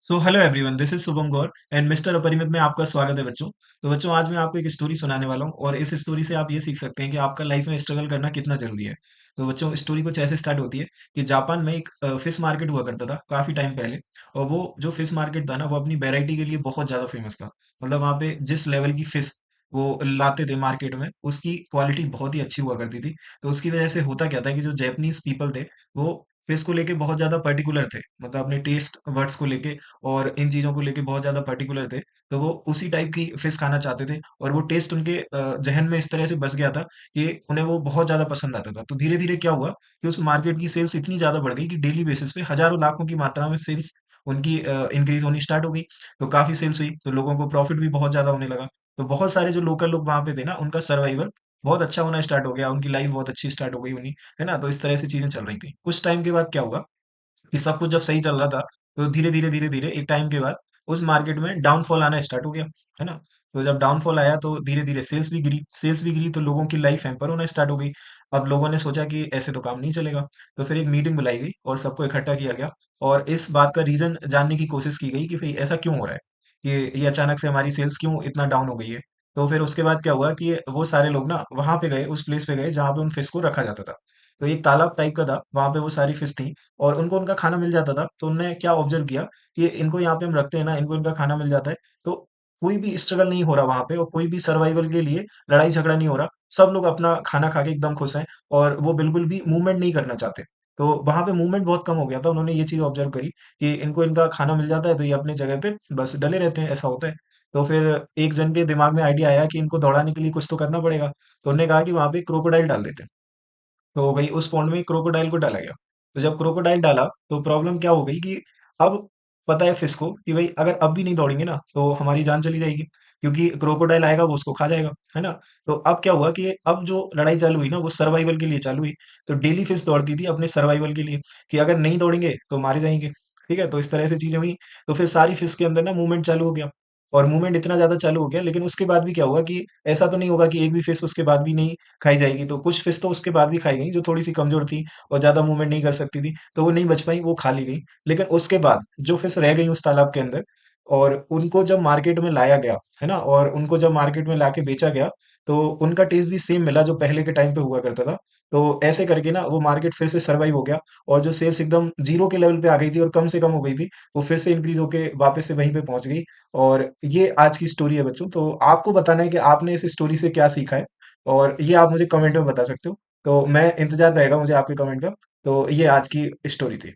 So hello everyone, this is Shubham Gaur and mister अपरिमित में आपका स्वागत है बच्चों। तो बच्चों, आज मैं आपको एक स्टोरी सुनाने वाला हूँ और इस स्टोरी से आप ये सीख सकते हैं कि आपका लाइफ में स्ट्रगल करना कितना जरूरी है। तो बच्चों, स्टोरी कुछ ऐसे स्टार्ट होती है कि जापान में एक फिश मार्केट हुआ करता था काफी टाइम पहले। और वो जो फिश मार्केट था ना, वो अपनी वेराइटी के लिए बहुत ज्यादा फेमस था। मतलब वहाँ पे जिस लेवल की फिश वो लाते थे मार्केट में, उसकी क्वालिटी बहुत ही अच्छी हुआ करती थी। तो उसकी वजह से होता क्या था कि जो जैपनीज पीपल थे, वो फिश को लेके बहुत ज्यादा पर्टिकुलर थे, मतलब अपने टेस्ट वर्ड्स को लेके और इन चीज़ों को लेके बहुत ज़्यादा पर्टिकुलर थे। तो वो उसी टाइप की फ़िश खाना चाहते थे और वो टेस्ट उनके ज़हन में इस तरह से बस गया था कि उन्हें वो बहुत ज़्यादा पसंद आता था। तो धीरे-धीरे क्या हुआ कि उस मार्केट की सेल्स इतनी ज़्यादा बढ़ गई कि डेली बेसिस पे हज़ारों लाखों की मात्रा में सेल्स उनकी इंक्रीज़ होनी स्टार्ट हो गई। तो काफ़ी सेल्स हुई, तो लोगों को प्रॉफ़िट भी बहुत ज़्यादा होने लगा। तो बहुत सारे जो लोकल लोग वहाँ पे थे ना, उनका सर्वाइवल बहुत अच्छा होना स्टार्ट हो गया, उनकी लाइफ़ बहुत अच्छी स्टार्ट हो गई उन्हीं, है ना? तो इस तरह से चीज़ें चल रही थी। कुछ टाइम के बाद क्या हुआ कि सब कुछ जब सही चल रहा था, तो धीरे-धीरे एक टाइम के बाद उस मार्केट में डाउनफॉल आना स्टार्ट हो गया, है ना? तो जब डाउनफॉल आया तो धीरे-धीरे सेल्स भी गिरी तो लोगों की लाइफ हैम्पर होना स्टार्ट हो गई। अब लोगों ने सोचा कि ऐसे तो काम नहीं चलेगा, तो फिर एक मीटिंग बुलाई गई और सबको इकट्ठा किया गया और इस बात का रीज़न जानने की कोशिश की गई कि भई ऐसा क्यों हो रहा है? ये अचानक से हमारी सेल्स क्यों इतना डाउन हो गई है? तो फिर उसके बाद क्या हुआ कि वो सारे लोग ना वहाँ पे गए, उस प्लेस पे गए जहाँ पे उन फिश को रखा जाता था। तो एक तालाब टाइप का था, वहाँ पे वो सारी फिश थी और उनको उनका खाना मिल जाता था। तो उन्होंने क्या ऑब्ज़र्व किया कि इनको यहाँ पे हम रखते हैं ना, इनको इनका खाना मिल जाता है, तो कोई भी स्ट्रगल नहीं हो रहा वहाँ पे और कोई भी सर्वाइवल के लिए लड़ाई-झगड़ा नहीं हो रहा। सब लोग अपना खाना खा के एकदम खुश हैं और वो बिल्कुल भी मूवमेंट नहीं करना चाहते। तो वहाँ पे मूवमेंट बहुत कम हो गया था। उन्होंने ये चीज़ ऑब्ज़र्व करी कि इनको इनका खाना मिल जाता है, तो ये अपनी जगह पे बस डले रहते हैं, ऐसा होता है। तो फिर एक जन के दिमाग में आइडिया आया कि इनको दौड़ाने के लिए कुछ तो करना पड़ेगा। तो उन्होंने कहा कि वहाँ पे क्रोकोडाइल डाल देते हैं। तो भई उस पॉन्ड में क्रोकोडाइल को डाला गया। तो जब क्रोकोडाइल डाला तो प्रॉब्लम क्या हो गई कि अब पता है फिश को कि भई अगर अब भी नहीं दौड़ेंगे ना तो हमारी जान चली जाएगी, क्योंकि क्रोकोडाइल आएगा वो उसको खा जाएगा, है ना? तो अब क्या हुआ कि अब जो लड़ाई चालू हुई ना वो सर्वाइवल के लिए चालू हुई। तो डेली फिश दौड़ती थी अपने सर्वाइवल के लिए कि अगर नहीं दौड़ेंगे तो मारे जाएँगे, ठीक है? तो इस तरह से चीज़ें हुई। तो फिर सारी फिश के अंदर ना मूवमेंट चालू हो गया और मूवमेंट इतना ज़्यादा चालू हो गया, लेकिन उसके बाद भी क्या हुआ कि ऐसा तो नहीं होगा कि एक भी फिश उसके बाद भी नहीं खाई जाएगी। तो कुछ फिश तो उसके बाद भी खाई गई जो थोड़ी-सी कमज़ोर थी और ज़्यादा मूवमेंट नहीं कर सकती थी, तो वो नहीं बच पाई, वो खा ली गई। लेकिन उसके बाद जो फिश रह गई उस तालाब के अंदर और उनको जब मार्केट में लाया गया, है ना? और उनको जब मार्केट में लाके बेचा गया, तो उनका टेस्ट भी सेम मिला जो पहले के टाइम पे हुआ करता था। तो ऐसे करके ना वो मार्केट फिर से सर्वाइव हो गया और जो सेल्स एकदम ज़ीरो के लेवल पे आ गई थी और कम से कम हो गई थी, वो फिर से इंक्रीज़ होके वापस से वहीं पे पहुँच गई। और ये आज की स्टोरी है बच्चों। तो आपको बताना है कि आपने इस स्टोरी से क्या सीखा है और ये आप मुझे कमेंट में बता सकते हो। तो मैं इंतज़ार रहेगा मुझे आपके कमेंट का। तो ये आज की स्टोरी थी।